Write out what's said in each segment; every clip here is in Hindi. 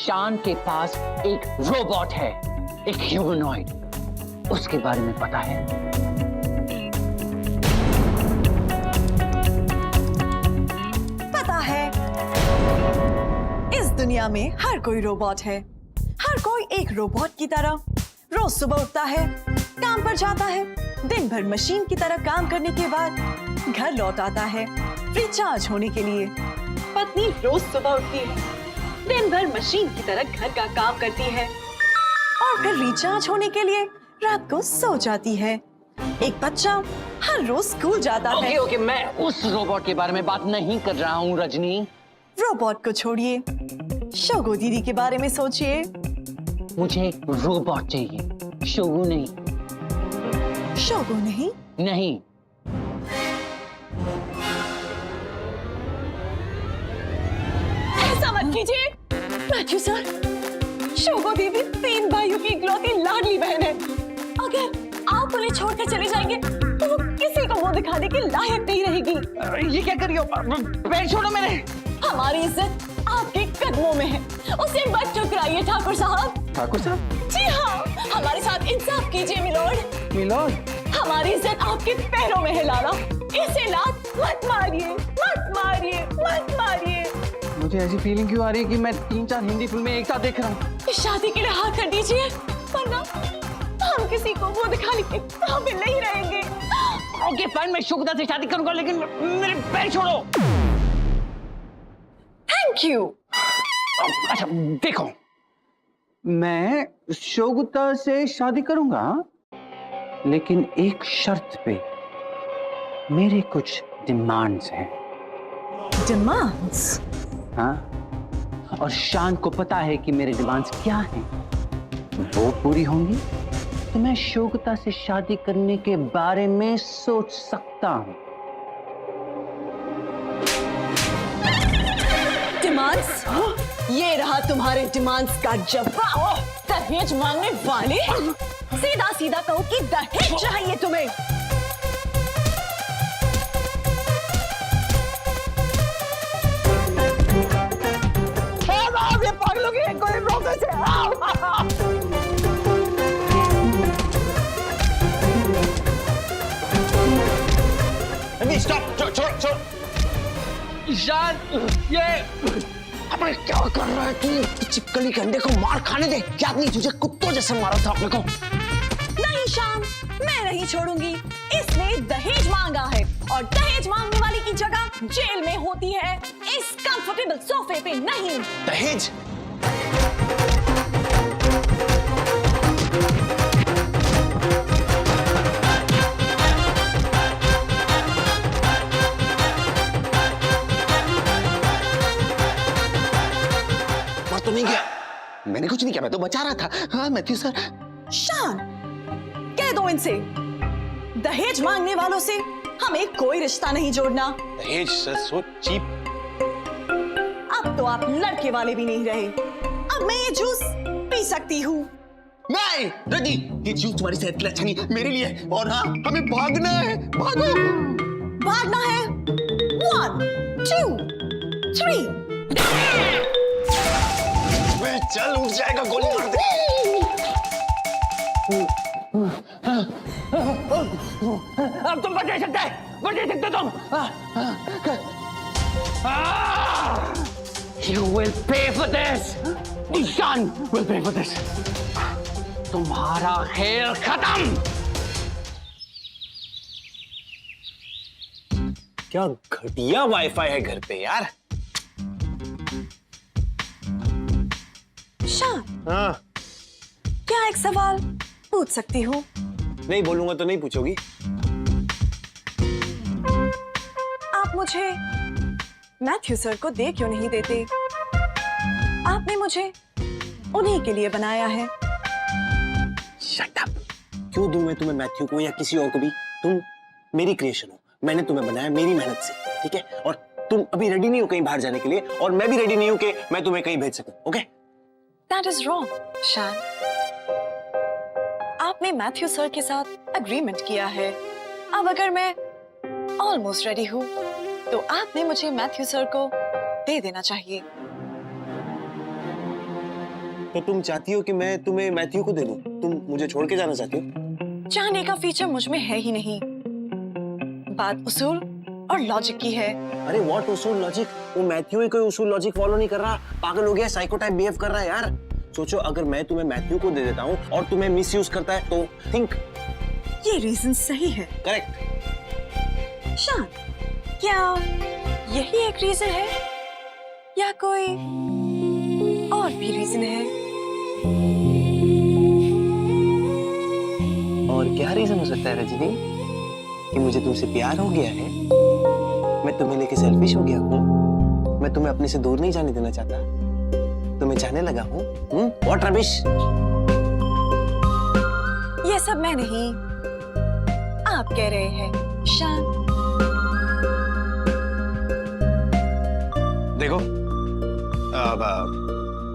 शान के पास एक रोबोट है, एक ह्यूमनॉइड। उसके बारे में पता है? पता है। इस दुनिया में हर कोई रोबोट है। हर कोई एक रोबोट की तरह रोज सुबह उठता है, काम पर जाता है, दिन भर मशीन की तरह काम करने के बाद घर लौट आता है रिचार्ज होने के लिए। पत्नी रोज सुबह उठती है, दिन भर मशीन की तरह घर का काम करती है और फिर रिचार्ज होने के लिए रात को सो जाती है। एक बच्चा हर रोज स्कूल जाता है। ओके, मैं उस रोबोट के बारे में बात नहीं कर रहा हूँ रजनी। रोबोट को छोड़िए, शोगो दीदी के बारे में सोचिए। मुझे रोबोट चाहिए, शोगो नहीं। शोगो नहीं? नहीं। ऐसा मत कीजिए मैथ्यू सर। शोगो दीदी 3 भाइयों की इकलौती लाडली बहन है। अगर आप उन्हें छोड़कर चले जाएंगे तो वो किसी को मुंह दिखाने के लायक नहीं रहेगी। ये क्या कर रही हो? पैर छोड़ो मेरे। हमारी इज्जत आपके कदमों में है, उसे मत ठुकराइए ठाकुर साहब। ठाकुर साहब? जी हाँ, हमारे साथ इंसाफ कीजिए मिलोड। मिलोड? हमारी इज्जत आपके पैरों में है लाला। इसे लात मत मारिए, मत मारिए, मत मारिए। मुझे ऐसी फीलिंग क्यों आ रही है कि मैं 3-4 हिंदी फिल्में एक साथ देख रहा हूँ। इस शादी के लिए हाँ कर दीजिए, वरना हम किसी को मुंह दिखाने के काबिल नहीं रहेंगे। ओके फाइन, मैं शुक्दा से शादी करूंगा, लेकिन मेरे पैर छोड़ो। Thank you. अच्छा देखो, मैं शोगुता से शादी करूंगा, लेकिन एक शर्त पे। मेरे कुछ डिमांड्स हैं। डिमांड्स? हाँ, और शान को पता है कि मेरे डिमांड्स क्या हैं। वो पूरी होंगी तो मैं शोगुता से शादी करने के बारे में सोच सकता हूँ। डिमांड्स? ये रहा तुम्हारे डिमांड्स का जवाब। दहेज मांगने वाले, सीधा सीधा कहो कि दहेज चाहिए तुम्हें। ये पागलों की एक गोली रोक से। नहीं, स्टॉप, छोड़। ईशान, ये अबे क्या कर रहा है तू? चिपकली गंडे को मार खाने दे। क्या नहीं, तुझे कुत्तों जैसे मारा था अपने को। नहीं शान, मैं नहीं छोड़ूंगी। इसने दहेज मांगा है और दहेज मांगने वाली की जगह जेल में होती है, इस कंफर्टेबल सोफे पे नहीं। दहेज? मार तो नहीं गया। मैंने कुछ नहीं किया, मैं तो बचा रहा था। हाँ मैथ्यू सर। शान, कह दो इनसे, दहेज मांगने वालों से हमें कोई रिश्ता नहीं जोड़ना। दहेज सर सो चीप। अब तो आप लड़के वाले भी नहीं रहे। अब मैं ये जूस पी सकती हूँ। नहीं रजी, ये जूस तुम्हारी सेहत के लिए अच्छा नहीं, मेरे लिए है। और हाँ, हमें भागना है। भागो। भागना है। 1, 2, 3। वे चल, उठ जाएगा, गोली मार दे। अब तुम बच नहीं सकते तुम। You will pay for this. Ishan will pay for this. तुम्हारा खेल खत्म। क्या घटिया वाईफाई है घर पे यार। शान, हाँ, क्या एक सवाल पूछ सकती हूँ? नहीं बोलूंगा तो नहीं पूछोगी। आप मुझे मैथ्यू सर को दे क्यों नहीं देते? आपने मुझे उन्हीं के लिए बनाया है। Shut up. क्यों दूं मैं तुम्हें मैथ्यू को या किसी और को भी? तुम मेरी क्रिएशन हो, मैंने तुम्हें बनाया मेरी मेहनत से, ठीक है? और तुम अभी रेडी नहीं हो कहीं बाहर जाने के लिए, और मैं भी रेडी नहीं हूं कि मैं तुम्हें कहीं भेज सकूं, ओके? That is wrong, शान। आपने मैथ्यू सर के साथ अग्रीमेंट किया है। अब अगर मैं ऑलमोस्ट रेडी हूँ, तो आपने मुझे मैथ्यू सर को दे देना चाहिए। तो तुम चाहती हो कि मैं तुम्हें मैथ्यू को दे दूं? तुम मुझे छोड़ के जाना चाहती हो? चाहने का फीचर मुझ में है ही नहीं, बात उसूल और लॉजिक की है। अरे व्हाट उसूल लॉजिक? वो मैथ्यू ही कोई उसूल लॉजिक फॉलो नहीं कर रहा, पागल हो गया, साइको टाइप बिहेव कर रहा है यार। सोचो अगर मैं तुम्हें मैथ्यू को दे देता हूँ और तुम्हें मिसयूज करता है तो थिंक। ये रीजन सही है। करेक्ट। शान, क्या यही एक रीजन है या कोई और भी रीजन है? और क्या रीजन हो सकता है रजनी? कि मुझे तुमसे प्यार हो गया है, मैं तुम्हें लेके सेल्फिश हो गया हूँ, मैं तुम्हें अपने से दूर नहीं जाने देना चाहता, तुम्हें चाहने लगा हूँ। What rubbish? ये सब मैं नहीं, आप कह रहे हैं शान। देखो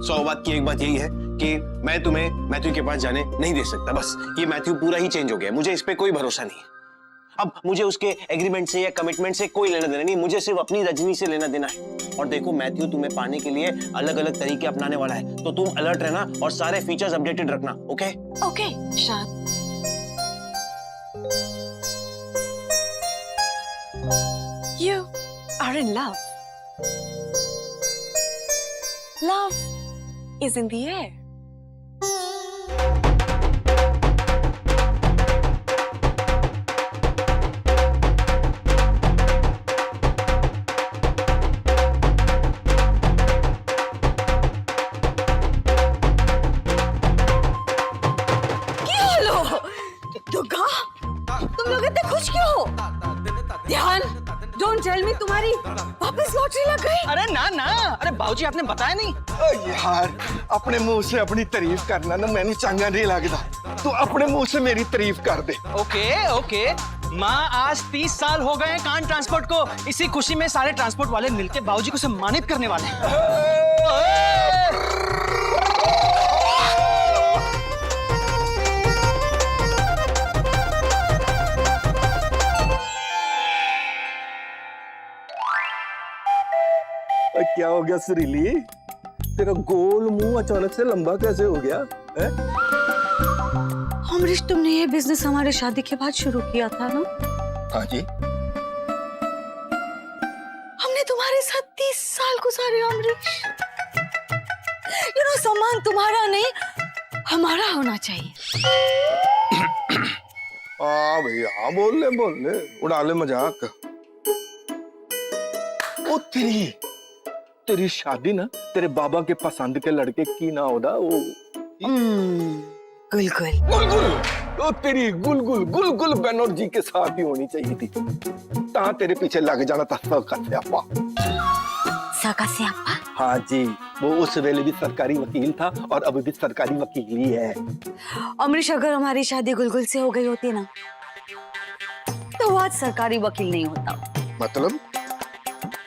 सौ बात की एक बात यही है कि मैं तुम्हें मैथ्यू के पास जाने नहीं दे सकता। बस ये मैथ्यू पूरा ही चेंज हो गया, मुझे इस पे कोई भरोसा नहीं है। अब मुझे उसके एग्रीमेंट से या कमिटमेंट से कोई लेना देना नहीं, मुझे सिर्फ अपनी रजनी से लेना देना है। और देखो मैथ्यू तुम्हें पाने के लिए अलग अलग तरीके अपनाने वाला है, तो तुम अलर्ट रहना और सारे फीचर्स अपडेटेड रखना। ओके ओके शान। You are in love. Love is in the air. Durga, तुम लोग इतने खुश क्यों हो? ध्यान, डोंट टेल मी तुम्हारी वापस लॉटरी लग गई। अरे ना ना, अरे बाबूजी आपने बताया नहीं। यार अपने मुंह से अपनी तारीफ करना ना मैंने चंगा नहीं लगता। तू अपने मुंह से मेरी तारीफ कर दे। ओके ओके, माँ आज 30 साल हो गए कान ट्रांसपोर्ट को। इसी खुशी में सारे ट्रांसपोर्ट वाले मिलके बाबूजी को सम्मानित करने वाले हैं। क्या हो गया सुरीली? तेरा गोल मुंह अचानक से लंबा कैसे हो गया? अमरीश, तुमने ये बिजनेस हमारे शादी के बाद शुरू किया था ना? हाँ जी। हमने तुम्हारे साथ 30 साल गुजारे अमरीश। सम्मान तुम्हारा नहीं हमारा होना चाहिए। हाँ भैया, बोल ले उड़ा ले मजाक। ओ तेरी शादी ना तेरे बाबा के पसंद के लड़के की ना होता वो गुलगुल। गुलगुल, तो तेरी गुलगुल बनर्जी के साथ ही होनी चाहिए थी। ता तेरे पीछे लग जाना था सका स्यापा। हाँ जी, वो उस वेले भी सरकारी वकील था और अब भी सरकारी वकील ही है। अमरीश, अगर हमारी शादी गुलगुल से हो गई होती ना तो वो आज सरकारी वकील नहीं होता।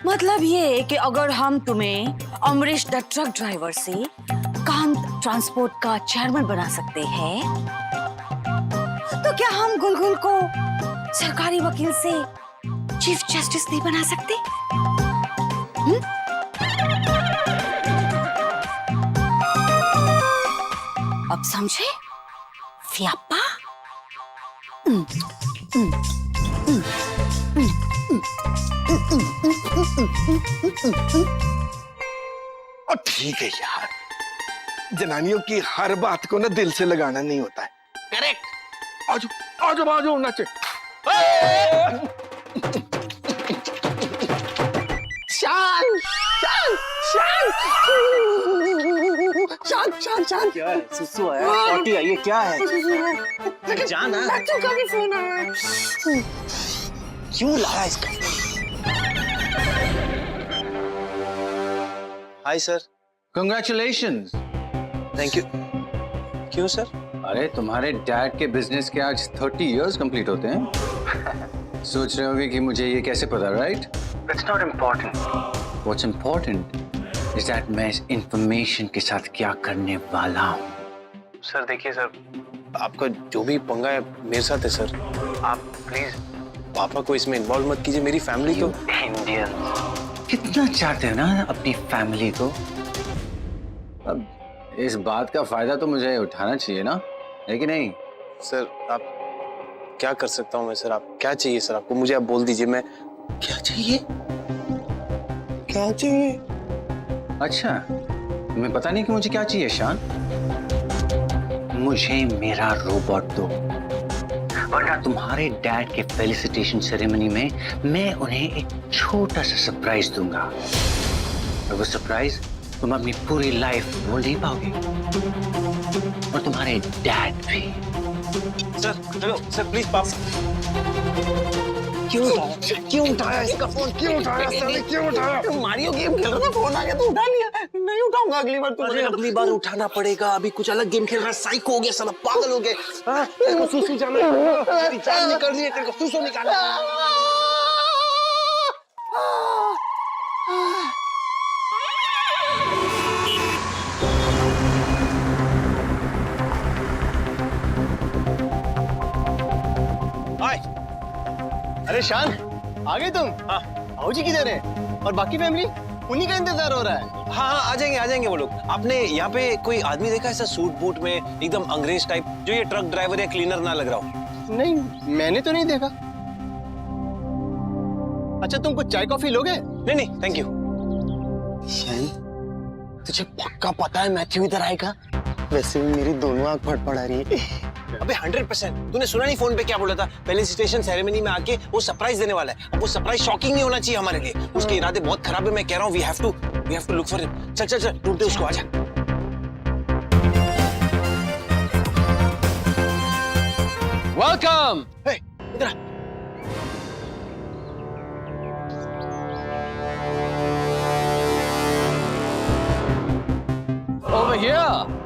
मतलब ये कि अगर हम तुम्हें अमरीश द ट्रक ड्राइवर से कांत ट्रांसपोर्ट का चेयरमैन बना सकते हैं, तो क्या हम गुलगुल को सरकारी वकील से चीफ जस्टिस नहीं बना सकते? अब समझे फ्यापा? और ठीक है यार, जनानियों की हर बात को ना दिल से लगाना नहीं होता है। करेक्ट। आजो नाचे। शान क्या है? सुसु आया, पार्टी आई है, क्या है? जाना क्यों लाया इसका? Hi sir. Congratulations. Thank you. क्यों सर? अरे तुम्हारे डैड के बिजनेस के आज 30 इयर्स कंप्लीट होते हैं। सोच रहे होगे कि मुझे ये कैसे पता, right? It's not important. What's important is that मैं इस इंफॉर्मेशन के साथ क्या करने वाला हूँ। सर देखिए सर, आपका जो भी पंगा है मेरे साथ है सर। आप प्लीज पापा को इसमें इन्वॉल्व मत कीजिए। मेरी फैमिली तो इंडियन कितना चाहते हो ना अपनी फैमिली को। अब इस बात का फायदा तो मुझे उठाना चाहिए ना, है कि नहीं? सर आप क्या कर सकता हूँ मैं सर? आप क्या चाहिए सर आपको? मुझे आप बोल दीजिए। मैं क्या चाहिए? क्या चाहिए? अच्छा, तुम्हें पता नहीं कि मुझे क्या चाहिए शान? मुझे मेरा रोबोट दो, वरना तुम्हारे डैड के फेलिसिटेशन सेरेमनी में मैं उन्हें एक छोटा सा सरप्राइज दूंगा, और वो सरप्राइज तुम अपनी पूरी लाइफ भूल नहीं पाओगे, और तुम्हारे डैड भी। सर हेलो सर, प्लीज पाप। क्यों उठाया इसका फोन? क्यों उठाया सर? क्यों उठाया? मारियो गेम खेल रहा था, फोन आ गया तो उठा लिया। नहीं उठाऊंगा अगली बार। अरे अगली बार उठाना पड़ेगा। अभी कुछ अलग गेम खेल रहा है। साइको हो गया साला, पागल हो गया। तेरे को सुसु जाना है, तेरी जान निकल रही है, तेरे को सुसु निकालना है। अरे शान, आ गए तुम? हाँ। भाऊजी किधर है? और बाकी फैमिली? उन्हीं का इंतजार हो रहा है। हाँ आ जाएंगे वो लोग। आपने यहाँ पे कोई आदमी देखा ऐसा सूट बूट में, एकदम अंग्रेज टाइप, जो ये ट्रक ड्राइवर या क्लीनर ना लग रहा हो? नहीं, मैंने तो नहीं देखा। अच्छा, तुम कुछ चाय कॉफी लोगे? नहीं थैंक यू। शान, तुझे पक्का पता है मैथ्यू इधर आएगा? वैसे भी मेरी दोनों आंख फड़फड़ा रही है। अबे 100%। तूने सुना नहीं फोन पे क्या बोला था? फेलिसिटेशन सेरेमनी में आके वो सरप्राइज देने वाला है। अब वो सरप्राइज शॉकिंग नहीं होना चाहिए हमारे लिए। उसके इरादे बहुत खराब है। मैं कह रहा हूँ we have to look for him. चल ढूंढते उसको, आजा। वेलकम। इधर आ। Over here.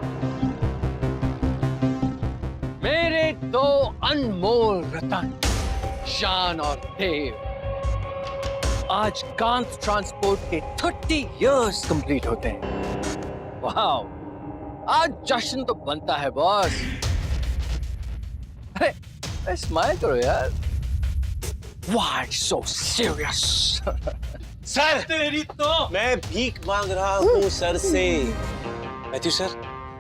मेरे दो अनमोल रतन शान और देव, आज कांत ट्रांसपोर्ट के 30 इयर्स कंप्लीट होते हैं। वाओ, आज जश्न तो बनता है बॉस। अरे स्माइल करो यार। Why so serious? सर तेरी तो मैं भीख मांग रहा हूँ सर से। मैथ्यू सर,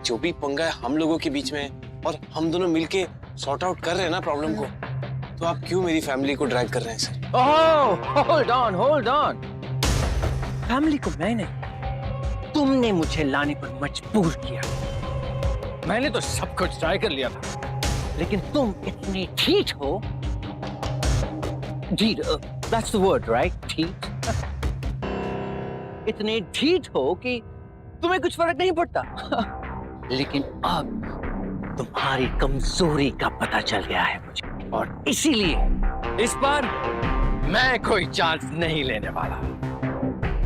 जो भी पंगा है हम लोगों के बीच में है, और हम दोनों मिलके सॉर्ट आउट कर रहे हैं ना प्रॉब्लम को, तो आप क्यों मेरी फैमिली को ड्रैग कर रहे हैं sir? Oh, hold on. Family को मैंने, तुमने मुझे लाने पर मजबूर किया। मैंने तो सब कुछ ट्राई कर लिया था, लेकिन तुम इतनी ठीक हो। ढीठ, that's the word, right? ढीठ। इतने ढीठ हो कि तुम्हें कुछ फर्क नहीं पड़ता। लेकिन अब तुम्हारी कमजोरी का पता चल गया है मुझे, और इसीलिए इस बार मैं कोई चांस नहीं लेने वाला।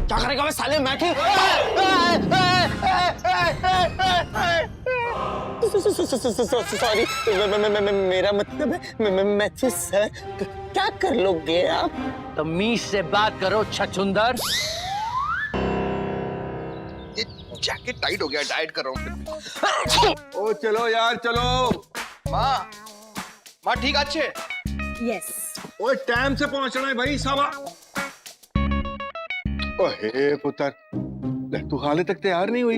क्या करेगा मैं साले मैथ्यू? सॉरी, मेरा मतलब है मैथ्यू सर, क्या कर लोगे आप? तमीज से बात करो छछुंदर। जैकेट टाइट हो गया, डाइट कर रहा हूँ। ओ चलो यार चलो। माँ ठीक अच्छे? यस। ओए टाइम से पहुंचना है भाई साहब। ओहे पुत्र, ले तू हाले तक तैयार नहीं हुई।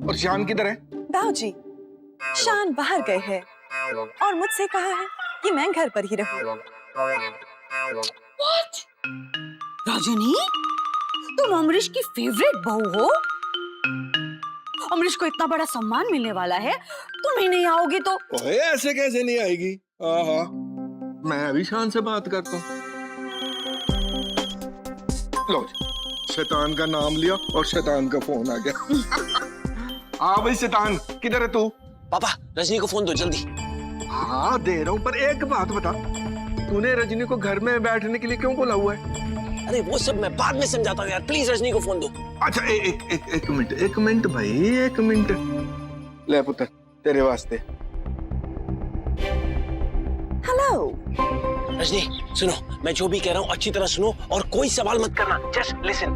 और शान किधर है? बाबूजी, शान बाहर गए हैं और मुझसे कहा है कि मैं घर पर ही रहूं। What? राजनी, तुम अमरीश की फेवरेट बहू हो। अमरीश को इतना बड़ा सम्मान मिलने वाला है, तुम ही नहीं आओगे तो? ओए ऐसे कैसे नहीं आएगी? हाँ, मैं अभी शान से बात करता हूँ। लो, शैतान का नाम लिया और शैतान का फोन आ गया। हाँ भाई शैतान, किधर है तू? पापा, रजनी को फोन दो जल्दी। हाँ दे रहा हूँ, पर एक बात बता, तूने रजनी को घर में बैठने के लिए क्यों बोला हुआ है? अरे वो सब मैं बाद में समझाता हूँ यार, प्लीज रजनी को फोन दो। अच्छा एक मिनट भाई, एक मिनट। ले पुत्र, तेरे वास्ते। हेलो रजनी सुनो, मैं जो भी कह रहा हूँ अच्छी तरह सुनो और कोई सवाल मत करना, जस्ट लिसन।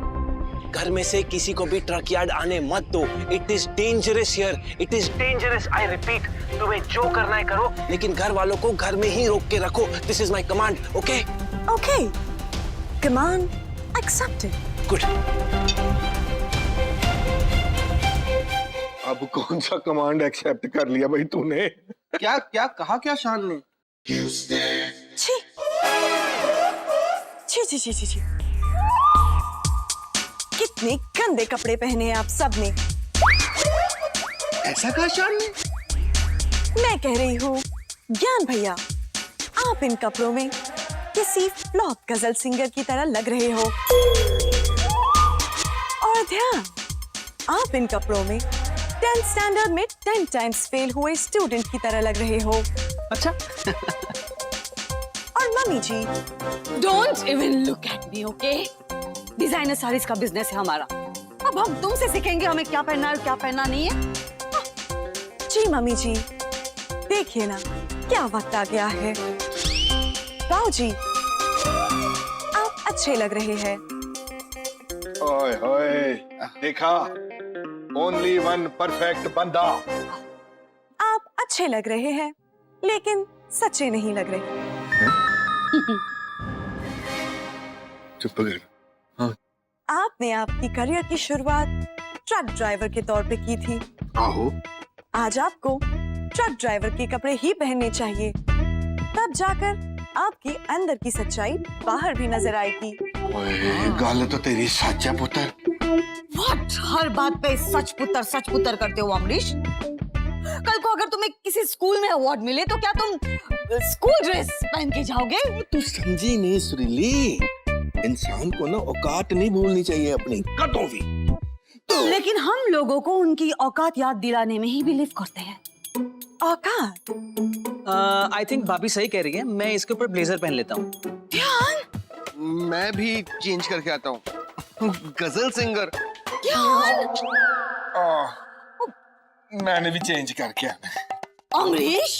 घर में से किसी को भी ट्रक यार्ड आने मत दो। It is dangerous here, it is dangerous, I repeat. तुम्हें जो करना है करो, लेकिन घर वालों को घर में ही रोक के रखो। This is my command, okay? Okay, command accepted. Good. अब कौन सा कमांड एक्सेप्ट कर लिया भाई तूने? क्या क्या कहा क्या शान ने? छी छी छी छी छी छी। कितने गंदे कपड़े पहने हैं आप सब ने। ऐसा कहा शान ने? मैं कह रही हूँ ज्ञान भैया, आप इन कपड़ों में किसी फ्लॉप गजल सिंगर की तरह लग रहे हो। और ध्यान, आप इन कपड़ों में 10th स्टैंडर्ड में 10 टाइम्स फेल हुए स्टूडेंट की तरह लग रहे हो। अच्छा और mummy ji, don't even look at me, okay? Designer saris का बिजनेस है हमारा। अब हम तुमसे सीखेंगे हमें क्या पहनना है और क्या पहनना नहीं है। जी मम्मी जी, देखिए ना क्या वक्त आ गया है। राव जी, आप अच्छे लग रहे हैं। ओए होए, देखा, ओनली वन परफेक्ट बंदा। आप अच्छे लग रहे हैं लेकिन सच्चे नहीं लग रहे। चुप कर। आपने आपकी करियर की शुरुआत ट्रक ड्राइवर के तौर पे की थी। आहो। आज आपको ट्रक ड्राइवर के कपड़े ही पहनने चाहिए, तब जाकर आपकी अंदर की सच्चाई बाहर भी नजर आएगी। ओए, गल तो तेरी सच है पुत्र। व्हाट? हर बात पे सच पुत्र करते हो अमरीश। कल को अगर तुम्हें किसी स्कूल में अवार्ड मिले तो क्या तुम स्कूल ड्रेस पहन के जाओगे? तू समझी नहीं सुरीली, इंसान को ना औकात नहीं भूलनी चाहिए अपनी कदों भी। लेकिन हम लोगों को उनकी औकात याद दिलाने में ही बिलीव करते हैं। औकात? आई थिंक भाभी सही कह रही है, मैं इसके ऊपर ब्लेजर पहन लेता हूँ। ध्यान, मैं भी चेंज करके आता हूँ। गजल सिंगर। ध्यान, मैंने भी चेंज करके आना। अमरीश,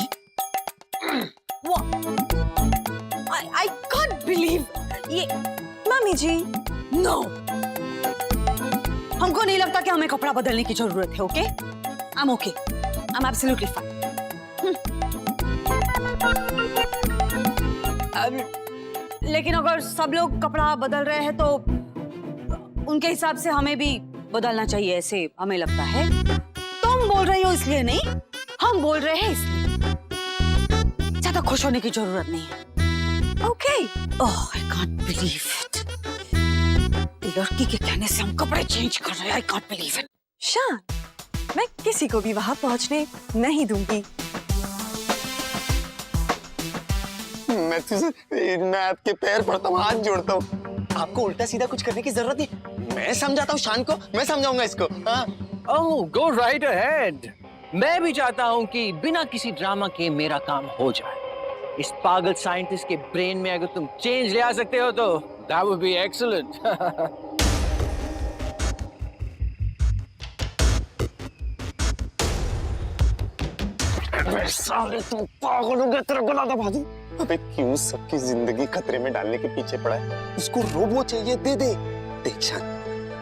I can't believe ये। मम्मी जी, नो, हमको नहीं लगता कि हमें कपड़ा बदलने की जरूरत है। Okay, I am okay, I am absolutely fine. लेकिन अगर सब लोग कपड़ा बदल रहे हैं तो उनके हिसाब से हमें भी बदलना चाहिए, ऐसे हमें लगता है। तुम बोल रही हो इसलिए नहीं, हम बोल रहे हैं इसलिए। ज्यादा खुश होने की जरूरत नहीं है। Okay. Oh, I can't believe it. लड़की के कहने से हम कपड़े चेंज कर रहे हैं। I can't believe it. शान, मैं किसी को भी वहां पहुंचने नहीं दूंगी। मैं आपके पैर पड़ता हूँ, हाथ जोड़ता हूँ। आपको उल्टा सीधा कुछ करने की जरूरत नहीं। मैं समझाता हूँ शान को, मैं समझाऊंगा इसको। हाँ। ओह, गो राइट अहेड। मैं भी चाहता हूँ कि बिना किसी ड्रामा के मेरा काम हो जाए। इस पागल साइंटिस्ट के ब्रेन में अगर तुम चेंज ले आ सकते हो तो that would be excellent. साले तुम पागल हो गए, तेरा गला दबा दूं। अबे क्यों सबकी जिंदगी खतरे में डालने के पीछे पड़ा है? उसको रोबो चाहिए, दे दे। देख शान,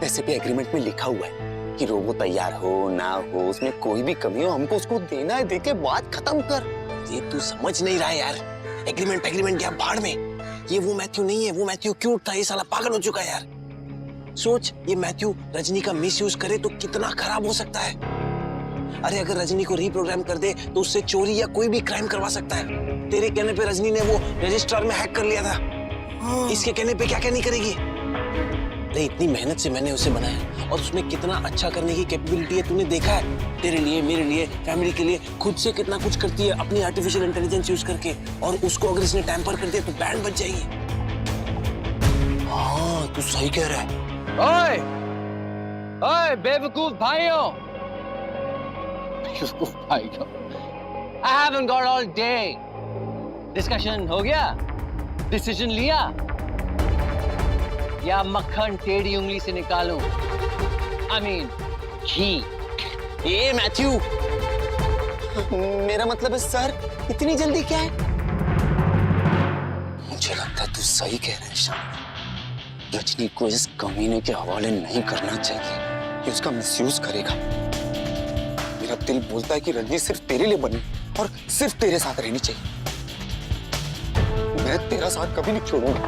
वैसे भी एग्रीमेंट में लिखा हुआ है कि रोबो तैयार हो ना हो, उसमें कोई भी कमी हो हमको उसको देना है, दे के बात खत्म कर। ये तू समझ नहीं रहा है यार। एग्रीमेंट क्या भाड़ में। ये वो मैथ्यू नहीं है, वो मैथ्यू क्यूट था, ये साला पागल हो चुका है यार। सोच, ये मैथ्यू रजनी का मिसयूज करे तो कितना खराब हो सकता है। अरे अगर रजनी को रीप्रोग्राम कर दे तो उससे चोरी या कोई भी क्राइम करवा सकता है। तेरे कहने पे रजनी ने वो रजिस्ट्रार में हैक कर लिया था। इसके कहने पे क्या क्या नहीं करेगी। अरे इतनी मेहनत से मैंने उसे बनाया और उसमें कितना अच्छा करने की कैपेबिलिटी है, तूने देखा है। तेरे लिए, मेरे लिए, फैमिली के लिए खुद से कितना कुछ करती है अपनी आर्टिफिशियल इंटेलिजेंस यूज करके। और उसको अगर इसने टैम्पर कर दिया तो बैंड बच जाएगी। हाँ, तू सही कह रहा है। ओए, ओए बेवकूफ भाइयों, I haven't got all day. Discussion हो गया? डिसीजन लिया? या मक्खन टेढ़ी उंगली से निकालूं? I mean, ghee. A Matthew, मेरा मतलब है सर, इतनी जल्दी क्या है? मुझे लगता है तू सही कह रहा है शान। रजनी को इस कमीने के हवाले नहीं करना चाहिए, ये उसका मिसयूज करेगा। मेरा दिल बोलता है कि रजनी सिर्फ तेरे लिए बनी और सिर्फ तेरे साथ रहनी चाहिए। मैं तेरा साथ कभी नहीं छोड़ूंगा।